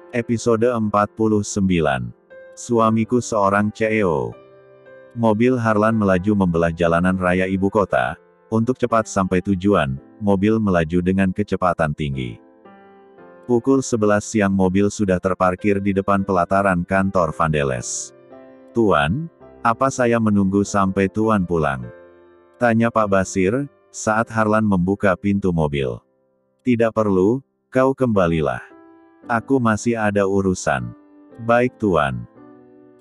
Episode 49. Suamiku seorang CEO. Mobil Harlan melaju membelah jalanan raya ibu kota. Untuk cepat sampai tujuan, mobil melaju dengan kecepatan tinggi. Pukul 11 siang mobil sudah terparkir di depan pelataran kantor Vandeles. "Tuan, apa saya menunggu sampai Tuan pulang?" tanya Pak Basir, saat Harlan membuka pintu mobil. "Tidak perlu, kau kembalilah. Aku masih ada urusan." "Baik Tuan."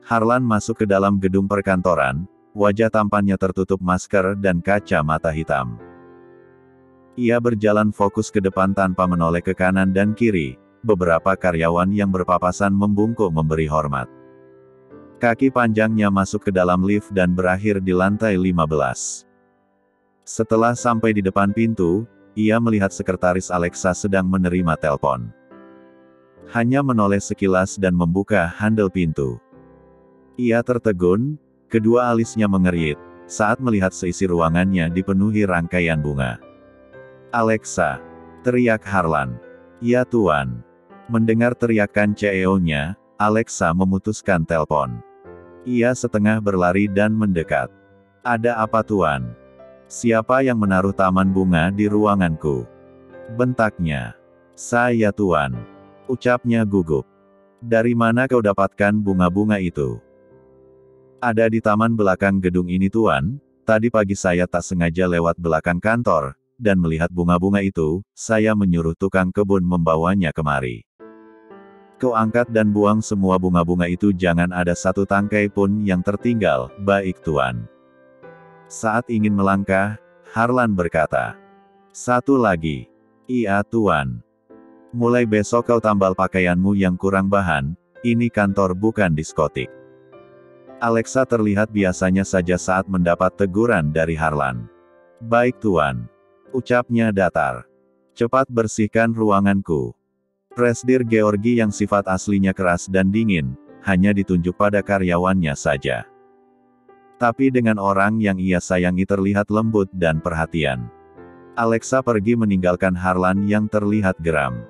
Harlan masuk ke dalam gedung perkantoran, wajah tampannya tertutup masker dan kacamata hitam. Ia berjalan fokus ke depan tanpa menoleh ke kanan dan kiri, beberapa karyawan yang berpapasan membungkuk memberi hormat. Kaki panjangnya masuk ke dalam lift dan berakhir di lantai 15. Setelah sampai di depan pintu, ia melihat sekretaris Alexa sedang menerima telepon. Hanya menoleh sekilas dan membuka handle pintu. Ia tertegun, kedua alisnya mengerit, saat melihat seisi ruangannya dipenuhi rangkaian bunga. "Alexa!" teriak Harlan. "Ya Tuan." Mendengar teriakan CEO-nya, Alexa memutuskan telepon. Ia setengah berlari dan mendekat. "Ada apa Tuan?" "Siapa yang menaruh taman bunga di ruanganku?" bentaknya. "Saya Tuan," ucapnya gugup. "Dari mana kau dapatkan bunga-bunga itu?" "Ada di taman belakang gedung ini Tuan, tadi pagi saya tak sengaja lewat belakang kantor, dan melihat bunga-bunga itu, saya menyuruh tukang kebun membawanya kemari." "Kau angkat dan buang semua bunga-bunga itu, jangan ada satu tangkai pun yang tertinggal." "Baik Tuan." Saat ingin melangkah, Harlan berkata, "Satu lagi." "Iya Tuan." "Mulai besok kau tambal pakaianmu yang kurang bahan, ini kantor bukan diskotik." Alexa terlihat biasanya saja saat mendapat teguran dari Harlan. "Baik Tuan," ucapnya datar. "Cepat bersihkan ruanganku." Presidir Georgi yang sifat aslinya keras dan dingin, hanya ditunjuk pada karyawannya saja. Tapi dengan orang yang ia sayangi terlihat lembut dan perhatian. Alexa pergi meninggalkan Harlan yang terlihat geram.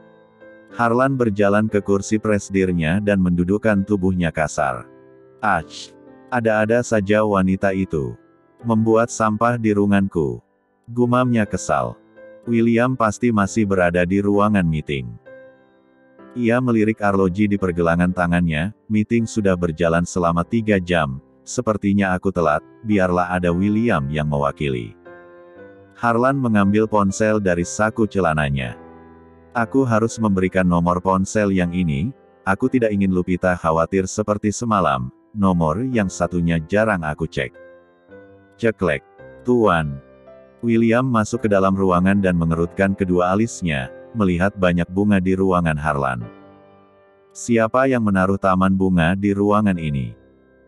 Harlan berjalan ke kursi presidirnya dan mendudukkan tubuhnya kasar. "Ach! Ada-ada saja wanita itu. Membuat sampah di ruanganku." Gumamnya kesal. William pasti masih berada di ruangan meeting. Ia melirik arloji di pergelangan tangannya, "Meeting sudah berjalan selama 3 jam, sepertinya aku telat, biarlah ada William yang mewakili." Harlan mengambil ponsel dari saku celananya. "Aku harus memberikan nomor ponsel yang ini, aku tidak ingin Lupita khawatir seperti semalam, nomor yang satunya jarang aku cek." Ceklek. "Tuan." William masuk ke dalam ruangan dan mengerutkan kedua alisnya, melihat banyak bunga di ruangan Harlan. "Siapa yang menaruh taman bunga di ruangan ini?"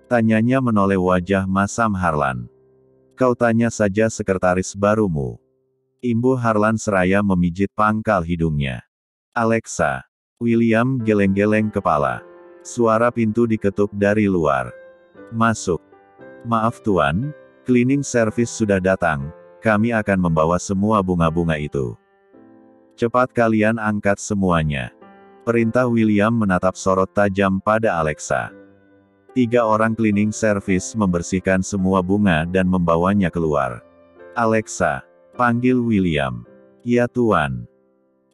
tanyanya menoleh wajah masam Harlan. "Kau tanya saja sekretaris barumu." Imbuh Harlan seraya memijit pangkal hidungnya. "Alexa." William geleng-geleng kepala. Suara pintu diketuk dari luar. "Masuk." "Maaf Tuan, cleaning service sudah datang, kami akan membawa semua bunga-bunga itu." "Cepat kalian angkat semuanya." Perintah William menatap sorot tajam pada Alexa. 3 orang cleaning service membersihkan semua bunga dan membawanya keluar. "Alexa," panggil William. "Ya Tuan."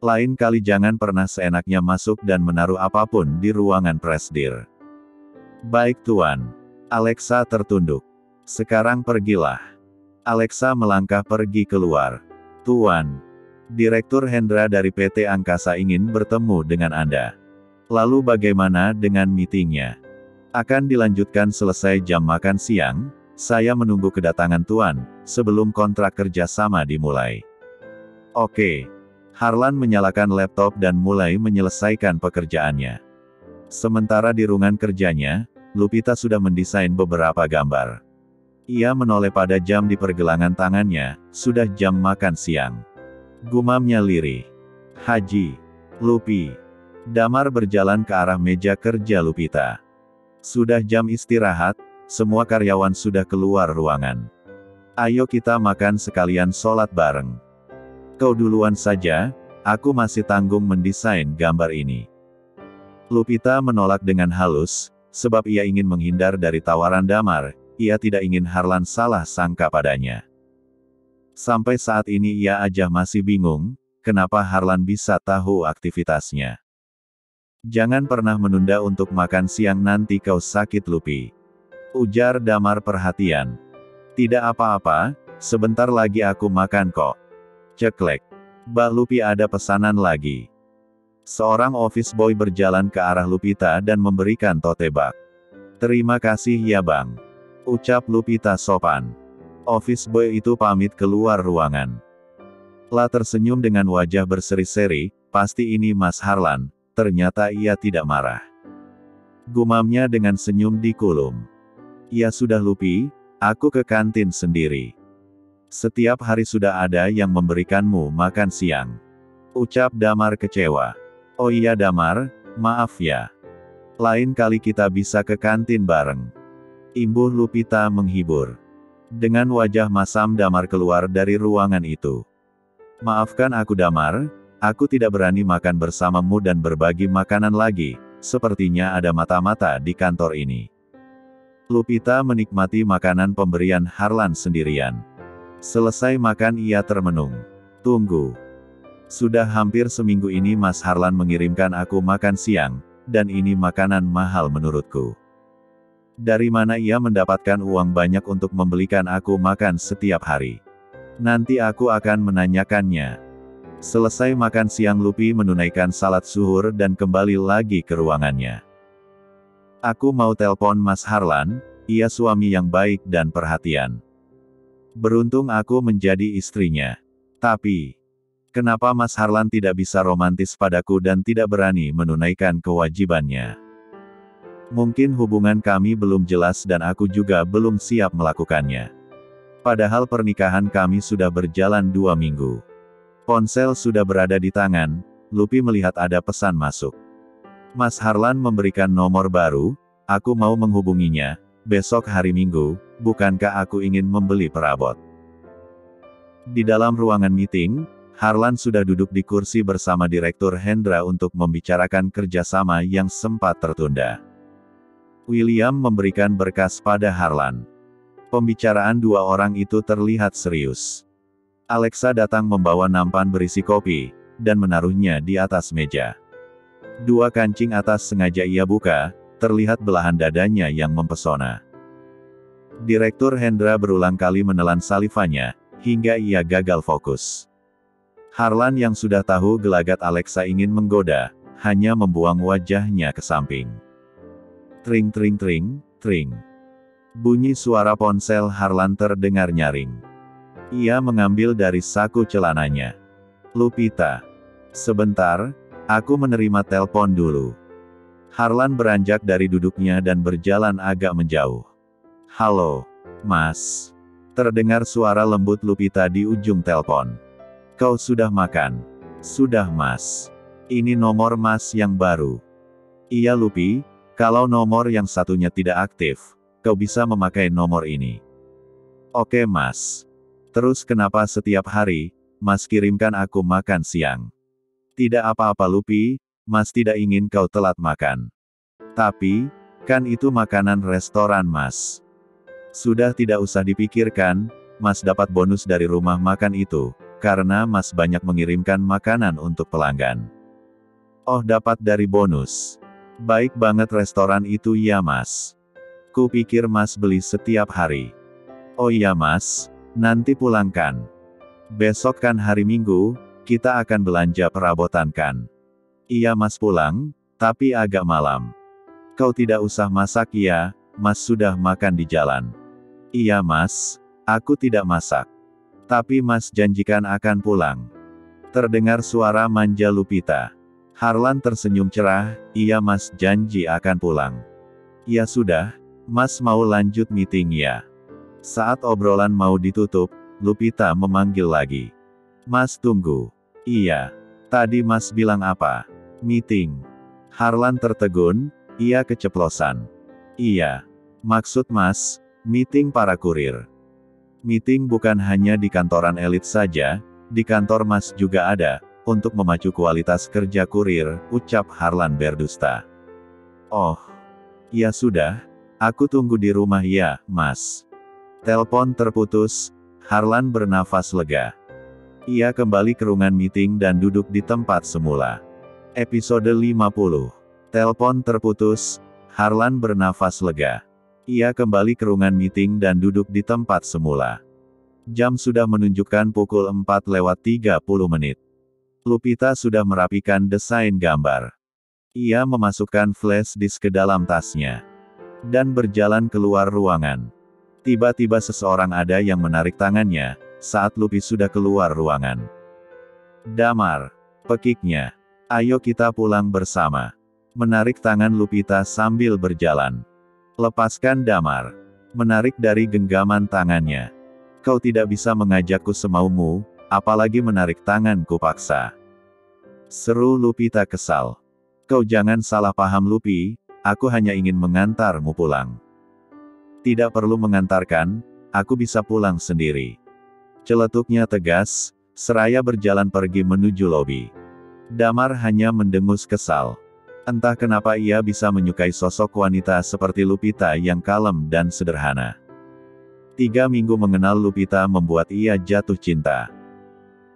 "Lain kali jangan pernah seenaknya masuk dan menaruh apapun di ruangan presidir." "Baik Tuan." Alexa tertunduk. "Sekarang pergilah." Alexa melangkah pergi keluar. "Tuan, Direktur Hendra dari PT Angkasa ingin bertemu dengan Anda." "Lalu bagaimana dengan meetingnya?" "Akan dilanjutkan selesai jam makan siang, saya menunggu kedatangan Tuan, sebelum kontrak kerjasama dimulai." "Oke." Harlan menyalakan laptop dan mulai menyelesaikan pekerjaannya. Sementara di ruangan kerjanya, Lupita sudah mendesain beberapa gambar. Ia menoleh pada jam di pergelangan tangannya, sudah jam makan siang. Gumamnya lirih. "Haji. Lupi." Damar berjalan ke arah meja kerja Lupita. "Sudah jam istirahat, semua karyawan sudah keluar ruangan. Ayo kita makan sekalian sholat bareng." "Kau duluan saja, aku masih tanggung mendesain gambar ini. Lupita menolak dengan halus, sebab ia ingin menghindar dari tawaran Damar, ia tidak ingin Harlan salah sangka padanya. Sampai saat ini ia aja masih bingung, kenapa Harlan bisa tahu aktivitasnya. Jangan pernah menunda untuk makan siang nanti kau sakit Lupi. Ujar Damar perhatian. Tidak apa-apa, sebentar lagi aku makan kok. Ceklek. Mbak Lupi ada pesanan lagi. Seorang office boy berjalan ke arah Lupita dan memberikan tote bag. Terima kasih ya bang. Ucap Lupita sopan. Office boy itu pamit keluar ruangan. La tersenyum dengan wajah berseri-seri, pasti ini Mas Harlan, ternyata ia tidak marah. Gumamnya dengan senyum di kulum. Ya sudah Lupi, aku ke kantin sendiri. Setiap hari sudah ada yang memberikanmu makan siang. Ucap Damar kecewa. Oh iya Damar, maaf ya. Lain kali kita bisa ke kantin bareng. Imbuh Lupita menghibur. Dengan wajah masam Damar keluar dari ruangan itu. Maafkan aku Damar, aku tidak berani makan bersamamu dan berbagi makanan lagi, sepertinya ada mata-mata di kantor ini. Lupita menikmati makanan pemberian Harlan sendirian. Selesai makan ia termenung. Tunggu. Sudah hampir seminggu ini Mas Harlan mengirimkan aku makan siang, dan ini makanan mahal menurutku. Dari mana ia mendapatkan uang banyak untuk membelikan aku makan setiap hari? Nanti aku akan menanyakannya. Selesai makan siang Lupi menunaikan salat zuhur dan kembali lagi ke ruangannya. Aku mau telpon Mas Harlan, ia suami yang baik dan perhatian. Beruntung aku menjadi istrinya. Tapi, kenapa Mas Harlan tidak bisa romantis padaku dan tidak berani menunaikan kewajibannya? Mungkin hubungan kami belum jelas dan aku juga belum siap melakukannya. Padahal pernikahan kami sudah berjalan 2 minggu. Ponsel sudah berada di tangan, Lupi melihat ada pesan masuk. Mas Harlan memberikan nomor baru, aku mau menghubunginya, besok hari Minggu, bukankah aku ingin membeli perabot? Di dalam ruangan meeting, Harlan sudah duduk di kursi bersama Direktur Hendra untuk membicarakan kerjasama yang sempat tertunda. William memberikan berkas pada Harlan. Pembicaraan dua orang itu terlihat serius. Alexa datang membawa nampan berisi kopi, dan menaruhnya di atas meja. 2 kancing atas sengaja ia buka, terlihat belahan dadanya yang mempesona. Direktur Hendra berulang kali menelan salivanya, hingga ia gagal fokus. Harlan yang sudah tahu gelagat Alexa ingin menggoda, hanya membuang wajahnya ke samping. Tring tring tring, tring. Bunyi suara ponsel Harlan terdengar nyaring. Ia mengambil dari saku celananya. Lupita. Sebentar, aku menerima telepon dulu. Harlan beranjak dari duduknya dan berjalan agak menjauh. Halo, Mas. Terdengar suara lembut Lupita di ujung telepon. Kau sudah makan? Sudah Mas. Ini nomor Mas yang baru. Iya Lupi. Kalau nomor yang satunya tidak aktif, kau bisa memakai nomor ini. Oke Mas. Terus kenapa setiap hari, Mas kirimkan aku makan siang? Tidak apa-apa Lupi, Mas tidak ingin kau telat makan. Tapi, kan itu makanan restoran Mas. Sudah tidak usah dipikirkan, Mas dapat bonus dari rumah makan itu, karena Mas banyak mengirimkan makanan untuk pelanggan. Oh dapat dari bonus. Baik banget restoran itu ya Mas. Kupikir Mas beli setiap hari. Oh iya Mas, nanti pulangkan. Besok kan hari Minggu, kita akan belanja perabotan kan? Iya Mas pulang, tapi agak malam. Kau tidak usah masak ya, Mas sudah makan di jalan. Iya Mas, aku tidak masak. Tapi Mas janjikan akan pulang. Terdengar suara manja Lupita. Harlan tersenyum cerah, iya Mas janji akan pulang. Ya sudah, Mas mau lanjut meeting ya. Saat obrolan mau ditutup, Lupita memanggil lagi. Mas tunggu. Iya. Tadi Mas bilang apa? Meeting. Harlan tertegun, ia keceplosan. Iya. Maksud Mas, meeting para kurir. Meeting bukan hanya di kantoran elit saja, di kantor Mas juga ada. untuk memacu kualitas kerja kurir, ucap Harlan berdusta. Oh, ya sudah, aku tunggu di rumah ya, Mas. Telepon terputus, Harlan bernafas lega. Ia kembali ke ruangan meeting dan duduk di tempat semula. Episode 50. Telepon terputus, Harlan bernafas lega. Ia kembali ke ruangan meeting dan duduk di tempat semula. Jam sudah menunjukkan pukul 4:30. Lupita sudah merapikan desain gambar. Ia memasukkan flash disk ke dalam tasnya dan berjalan keluar ruangan. Tiba-tiba seseorang ada yang menarik tangannya saat Lupi sudah keluar ruangan. Damar, pekiknya. Ayo kita pulang bersama. Menarik tangan Lupita sambil berjalan. Lepaskan Damar. Menarik dari genggaman tangannya. Kau tidak bisa mengajakku semaumu, apalagi menarik tanganku paksa. Seru Lupita kesal. Kau jangan salah paham Lupi, aku hanya ingin mengantarmu pulang. Tidak perlu mengantarkan, aku bisa pulang sendiri. Celetuknya tegas, seraya berjalan pergi menuju lobi. Damar hanya mendengus kesal. Entah kenapa ia bisa menyukai sosok wanita seperti Lupita yang kalem dan sederhana. 3 minggu mengenal Lupita membuat ia jatuh cinta.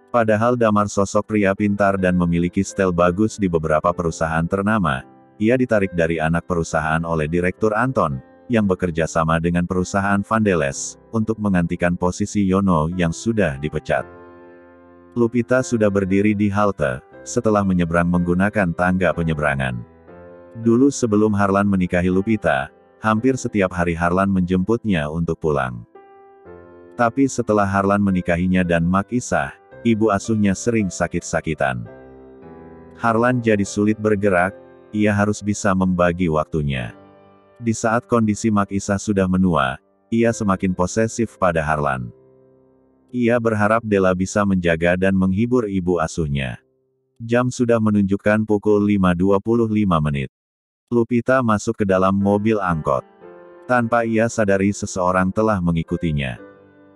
Padahal Damar sosok pria pintar dan memiliki style bagus di beberapa perusahaan ternama, ia ditarik dari anak perusahaan oleh Direktur Anton, yang bekerja sama dengan perusahaan Vandeles, untuk menggantikan posisi Yono yang sudah dipecat. Lupita sudah berdiri di halte, setelah menyeberang menggunakan tangga penyeberangan. Dulu sebelum Harlan menikahi Lupita, hampir setiap hari Harlan menjemputnya untuk pulang. Tapi setelah Harlan menikahinya dan Mak Isah, ibu asuhnya sering sakit-sakitan. Harlan jadi sulit bergerak, ia harus bisa membagi waktunya. Di saat kondisi Mak Isah sudah menua, ia semakin posesif pada Harlan. Ia berharap Della bisa menjaga dan menghibur ibu asuhnya. Jam sudah menunjukkan pukul 5:25. Lupita masuk ke dalam mobil angkot. Tanpa ia sadari seseorang telah mengikutinya.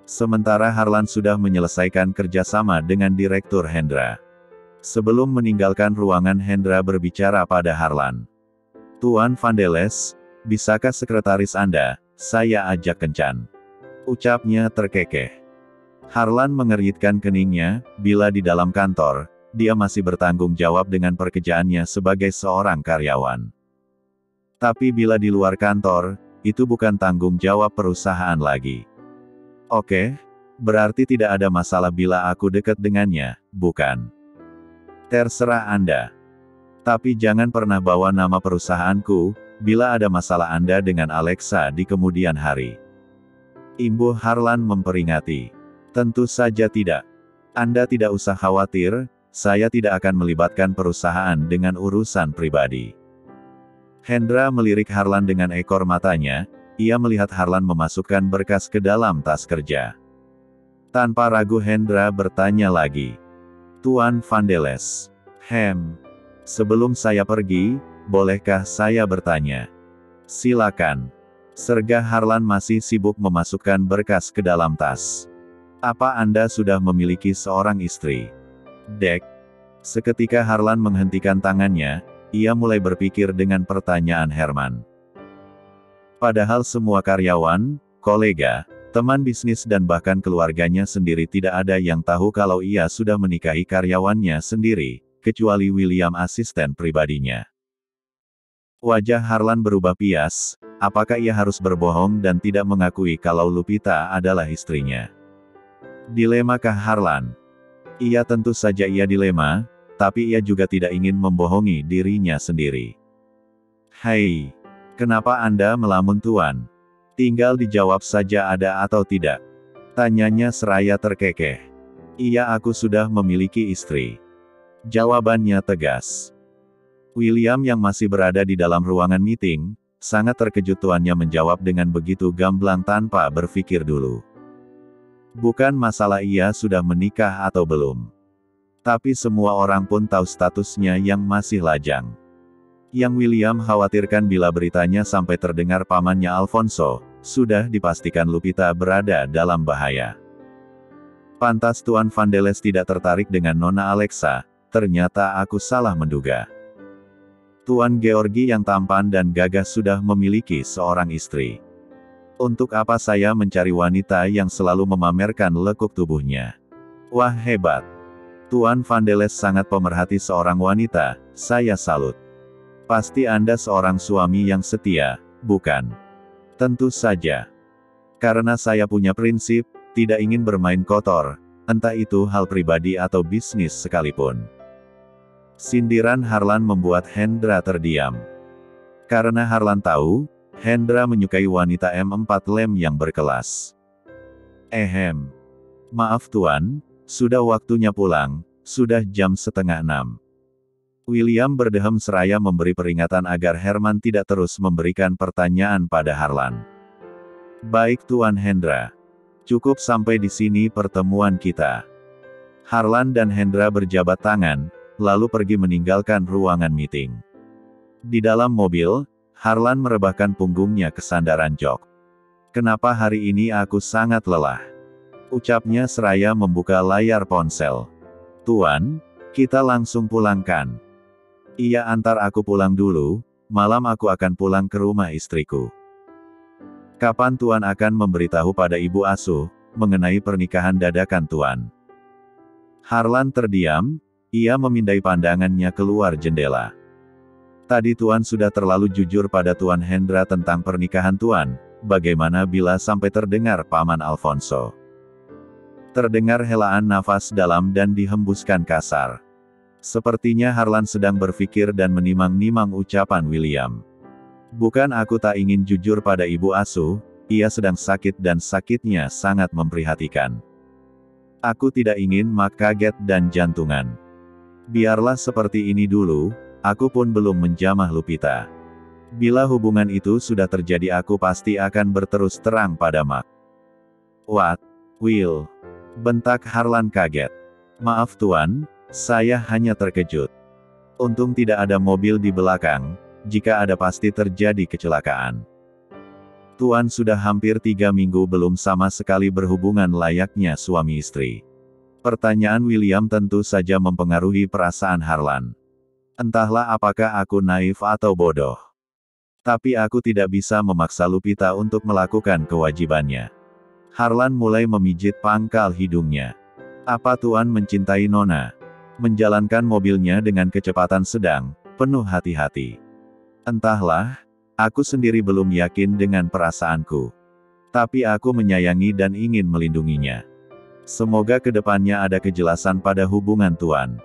Sementara Harlan sudah menyelesaikan kerjasama dengan Direktur Hendra. Sebelum meninggalkan ruangan, Hendra berbicara pada Harlan. Tuan Vandeles, bisakah sekretaris Anda, saya ajak kencan? Ucapnya terkekeh. Harlan mengeritkan keningnya, bila di dalam kantor, dia masih bertanggung jawab dengan pekerjaannya sebagai seorang karyawan. Tapi bila di luar kantor, itu bukan tanggung jawab perusahaan lagi. Oke, berarti tidak ada masalah bila aku dekat dengannya, bukan? Terserah Anda. Tapi jangan pernah bawa nama perusahaanku, bila ada masalah Anda dengan Alexa di kemudian hari. Imbuh Harlan memperingati. Tentu saja tidak. Anda tidak usah khawatir, saya tidak akan melibatkan perusahaan dengan urusan pribadi. Hendra melirik Harlan dengan ekor matanya, ia melihat Harlan memasukkan berkas ke dalam tas kerja. Tanpa ragu Hendra bertanya lagi. Tuan Vandeles. Sebelum saya pergi, bolehkah saya bertanya? Silakan. Sergah Harlan masih sibuk memasukkan berkas ke dalam tas. Apa Anda sudah memiliki seorang istri? Dek. Seketika Harlan menghentikan tangannya, ia mulai berpikir dengan pertanyaan Herman. Padahal semua karyawan, kolega, teman bisnis dan bahkan keluarganya sendiri tidak ada yang tahu kalau ia sudah menikahi karyawannya sendiri, kecuali William asisten pribadinya. Wajah Harlan berubah pias, apakah ia harus berbohong dan tidak mengakui kalau Lupita adalah istrinya? Dilemakah Harlan? Ia tentu saja ia dilema, tapi ia juga tidak ingin membohongi dirinya sendiri. Hai, kenapa Anda melamun Tuan? Tinggal dijawab saja ada atau tidak. Tanyanya seraya terkekeh. Iya, aku sudah memiliki istri. Jawabannya tegas. William yang masih berada di dalam ruangan meeting, sangat terkejut tuannya menjawab dengan begitu gamblang tanpa berpikir dulu. Bukan masalah ia sudah menikah atau belum. Tapi semua orang pun tahu statusnya yang masih lajang. Yang William khawatirkan bila beritanya sampai terdengar pamannya Alfonso, sudah dipastikan Lupita berada dalam bahaya. Pantas Tuan Vandeles tidak tertarik dengan Nona Alexa, ternyata aku salah menduga. Tuan Georgi yang tampan dan gagah sudah memiliki seorang istri. Untuk apa saya mencari wanita yang selalu memamerkan lekuk tubuhnya? Wah, hebat. Tuan Vandeles sangat pemerhati seorang wanita, saya salut. Pasti Anda seorang suami yang setia, bukan? Tentu saja. Karena saya punya prinsip, tidak ingin bermain kotor, entah itu hal pribadi atau bisnis sekalipun. Sindiran Harlan membuat Hendra terdiam. Karena Harlan tahu, Hendra menyukai wanita M4 lem yang berkelas. Maaf Tuan, sudah waktunya pulang, sudah jam 5:30. William berdehem seraya memberi peringatan agar Herman tidak terus memberikan pertanyaan pada Harlan. Baik Tuan Hendra. Cukup sampai di sini pertemuan kita. Harlan dan Hendra berjabat tangan, lalu pergi meninggalkan ruangan meeting. Di dalam mobil, Harlan merebahkan punggungnya ke sandaran jok. Kenapa hari ini aku sangat lelah? Ucapnya seraya membuka layar ponsel. Tuan, kita langsung pulangkan. Iya, antar aku pulang dulu, malam aku akan pulang ke rumah istriku. Kapan Tuan akan memberitahu pada ibu asuh, mengenai pernikahan dadakan Tuan? Harlan terdiam, ia memindai pandangannya keluar jendela. Tadi Tuan sudah terlalu jujur pada Tuan Hendra tentang pernikahan Tuan, bagaimana bila sampai terdengar Paman Alfonso? Terdengar helaan nafas dalam dan dihembuskan kasar. Sepertinya Harlan sedang berpikir dan menimang-nimang ucapan William. Bukan aku tak ingin jujur pada ibu asuh, ia sedang sakit dan sakitnya sangat memprihatinkan. Aku tidak ingin Mak kaget dan jantungan. Biarlah seperti ini dulu, aku pun belum menjamah Lupita. Bila hubungan itu sudah terjadi aku pasti akan berterus terang pada Mak. What? Will? Bentak Harlan kaget. Maaf Tuan, saya hanya terkejut. Untung tidak ada mobil di belakang, jika ada pasti terjadi kecelakaan. Tuan sudah hampir 3 minggu belum sama sekali berhubungan layaknya suami istri. Pertanyaan William tentu saja mempengaruhi perasaan Harlan. Entahlah apakah aku naif atau bodoh. Tapi aku tidak bisa memaksa Lupita untuk melakukan kewajibannya. Harlan mulai memijit pangkal hidungnya. Apa Tuan mencintai Nona? Menjalankan mobilnya dengan kecepatan sedang, penuh hati-hati. Entahlah, aku sendiri belum yakin dengan perasaanku. Tapi aku menyayangi dan ingin melindunginya. Semoga kedepannya ada kejelasan pada hubungan Tuan.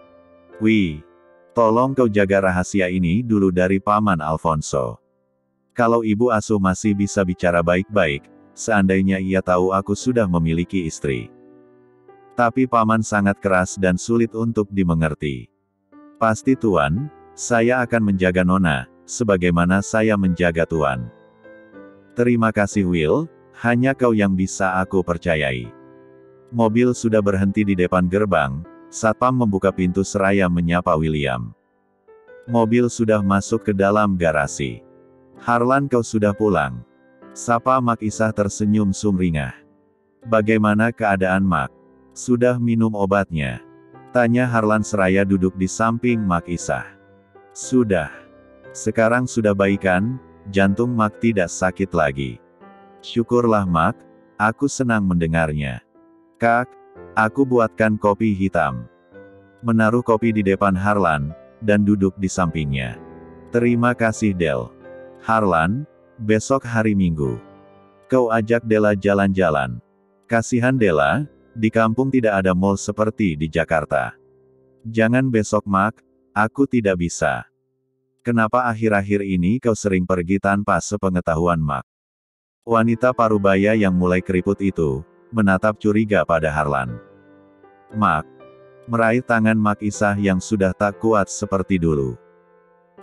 Wih, tolong kau jaga rahasia ini dulu dari Paman Alfonso. Kalau ibu asuh masih bisa bicara baik-baik, seandainya ia tahu aku sudah memiliki istri. Tapi Paman sangat keras dan sulit untuk dimengerti. Pasti Tuan, saya akan menjaga Nona, sebagaimana saya menjaga Tuan. Terima kasih Will, hanya kau yang bisa aku percayai. Mobil sudah berhenti di depan gerbang, Satpam membuka pintu seraya menyapa William. Mobil sudah masuk ke dalam garasi. Harlan kau sudah pulang. Sapa Mak Isah tersenyum sumringah. Bagaimana keadaan Mak? Sudah minum obatnya? Tanya Harlan seraya duduk di samping Mak Isah. Sudah. Sekarang sudah baikan, jantung Mak tidak sakit lagi. Syukurlah Mak, aku senang mendengarnya. Kak, aku buatkan kopi hitam. Menaruh kopi di depan Harlan, dan duduk di sampingnya. Terima kasih Del. Harlan, besok hari Minggu. Kau ajak Della jalan-jalan. Kasihan Della, di kampung tidak ada mall seperti di Jakarta. Jangan besok Mak, aku tidak bisa. Kenapa akhir-akhir ini kau sering pergi tanpa sepengetahuan Mak? Wanita parubaya yang mulai keriput itu, menatap curiga pada Harlan. Mak. Meraih tangan Mak Isah yang sudah tak kuat seperti dulu.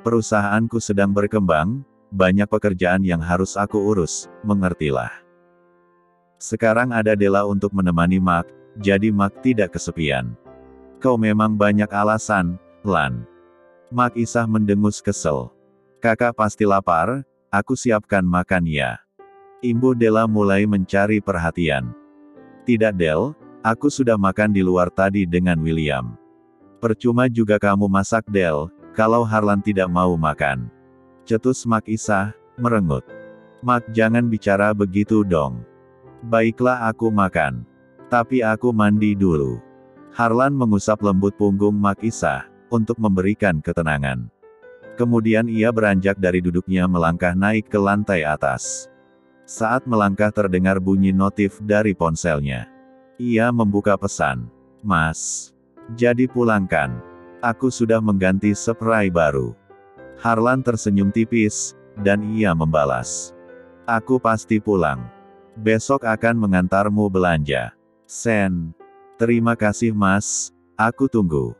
Perusahaanku sedang berkembang, banyak pekerjaan yang harus aku urus, mengertilah. Sekarang ada Della untuk menemani Mak, jadi Mak tidak kesepian. Kau memang banyak alasan, Lan. Mak Isah mendengus kesel. Kakak pasti lapar, aku siapkan makan ya. Ibu Della mulai mencari perhatian. Tidak Del, aku sudah makan di luar tadi dengan William. Percuma juga kamu masak Del, kalau Harlan tidak mau makan. Cetus Mak Isah, merengut. Mak jangan bicara begitu dong. Baiklah aku makan. Tapi aku mandi dulu. Harlan mengusap lembut punggung Mak Isah, untuk memberikan ketenangan. Kemudian ia beranjak dari duduknya melangkah naik ke lantai atas. Saat melangkah terdengar bunyi notif dari ponselnya. Ia membuka pesan. Mas. Jadi pulangkan. Aku sudah mengganti spray baru. Harlan tersenyum tipis, dan ia membalas. Aku pasti pulang. Besok akan mengantarmu belanja. Sen. Terima kasih mas, aku tunggu.